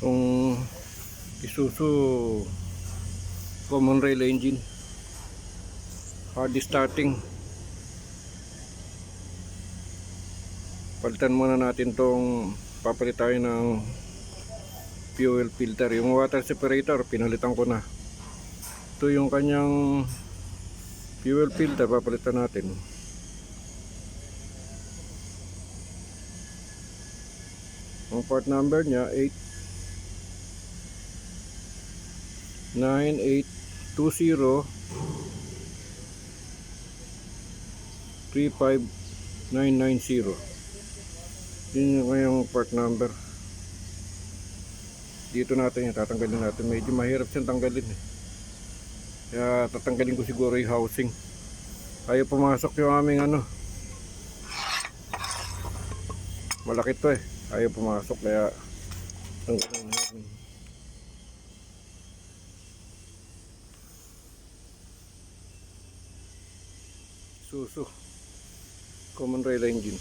Itong Isuzu common rail engine, hard starting. Palitan muna natin tong, papalit tayo ng fuel filter. Yung water separator pinalitan ko na. Ito yung kanyang fuel filter, papalitan natin. Ang part number niya 9820 35990. Yun yung kanyang part number. Dito natin yung tatanggalin natin. Medyo mahirap siyang tanggalin eh. Kaya tatanggalin ko siguro yung housing. Ayaw pumasok yung aming malaki to eh. Ayaw pumasok kaya tanggalin natin. Isuzu common rail engine.